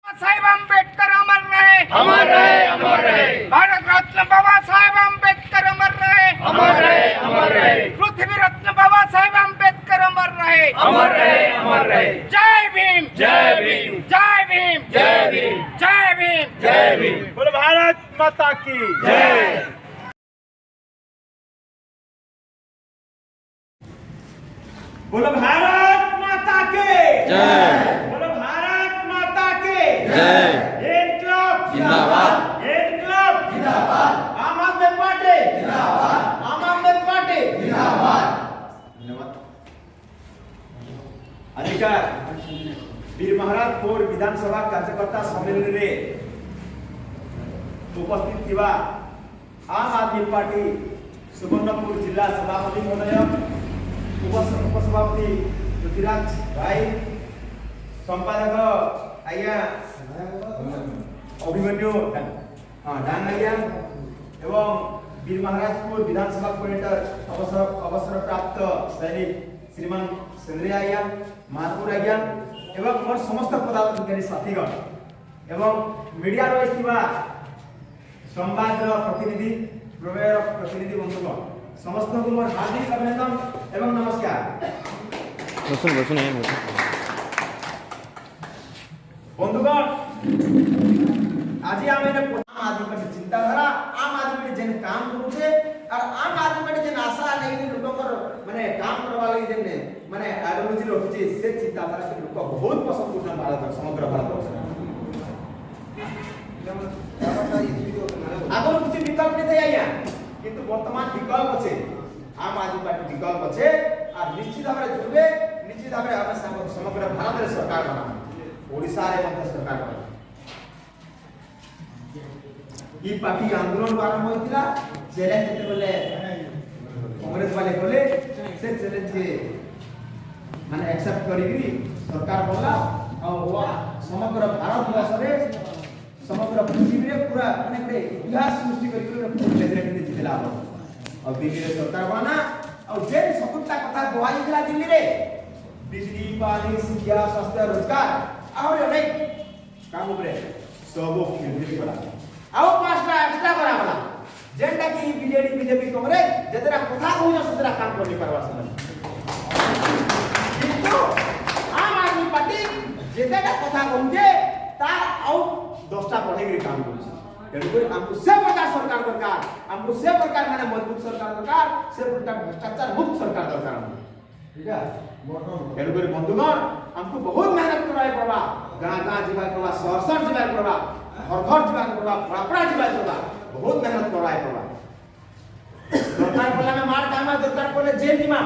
साहेब अम्बेडकर अमर रहे, अमर रहे, अमर रहे। भारत रत्न बाबा साहेब अम्बेडकर अमर रहे, अमर रहे, अमर रहे। पृथ्वी रत्न बाबा साहेब अम्बेडकर अमर रहे, अमर रहे, अमर रहे। जय भीम, जय भीम, जय भीम, जय भीम, जय भीम, जय भीम। बोलो भारत माता की जय। बोलो भारत माता के जय। बोलो भारत माता के जय। इनकलाब जिंदाबाद। इनकलाब जिंदाबाद। आम आदमी पार्टी जिंदाबाद। आम आदमी पार्टी जिंदाबाद। धन्यवाद। अधिकार वीर महाराजपुर विधानसभा कार्यकर्ता सम्मेलन में उपस्थित थिबा आम आदमी पार्टी सुवर्णपुर जिला सभापति महोदय उपसभापति पृथ्वीराज भाई संपादक आज्ञा अभिमन्यु डांग आज्ञा एवं वीर महाराजपुर विधानसभा कोऑर्डिनेटर अवसर प्राप्त सैनिक श्रीमान सेंद्रिय आज्ञा महापुर आज्ञा एवं मोर समस्त पदाधिकारी साथीगण एवं मीडिया रही संवाद प्रतिनिधि प्रमेय प्रतिनिधि बंधुगण समस्त को मोर हार्दिक अभिनंदन एवं नमस्कार। बंधुगण आज आम आदमी पार्टी चिंताधारा आम आदमी पार्टी जेन काम करूछे और आम आदमी पार्टी जेन आशा नहीं लोकर माने काम करवा लागि जेन माने आइडियोलॉजी रखुछे से चिंताधारा से लोक बहुत पसंद करछन भारत समग्र भारत आगो किसी विकल्प नहीं थे आया किंतु वर्तमान विकल्प अच्छे आम आदमी पार्टी विकल्प अच्छे और निश्चित भाव में जुड़े निश्चित भाव में आम समग्र भारत रे सरकार बना ओडिसा रे मध्य सरकार बना ई पार्टी आंदोलन आरंभ होइतिला चैलेंज जते बोले कांग्रेस वाले बोले से चैलेंज के माने एक्सेप्ट करिकरी सरकार बनला और समग्र भारत वर्ष रे समग्र पृथ्वी रे पूरा माने गोटे इतिहास सृष्टि करिकरी लेजरे के जितला और दिल्ली रे सरकार बना और जे सकुत्ता कथा गोवाई दिला दिल्ली रे बिजली पानी शिक्षा स्वास्थ्य रोजगार और अनेक काम उपरे सब केंद्रित करा आउ पांचटा एक्स्ट्रा करा वाला जेंटा की बीजेडी बीजेपी कांग्रेस जेतरा कथा कहू सतरा काम करनी करवा समय किंतु आम आदमी पार्टी जेतरा कथा कहूजे तार आउ 10टा बढ़े काम करू तेणुक हमको से प्रकार सरकार दरकार हमको से प्रकार माने मजबूत सरकार दरकार से प्रकार भ्रष्टाचार मुक्त सरकार दरकार ठीक है तेणुक बंधुगण हमको बहुत मेहनत कराए पड़वा गाँ गाँ जीवा पड़वा शहर शहर जीवा पड़वा घर घर जीवा पड़वा पड़ा जीवा पड़वा बहुत मेहनत कराए पड़वा दरकार पड़ला में मार काम दरकार पड़ले जेल जीवा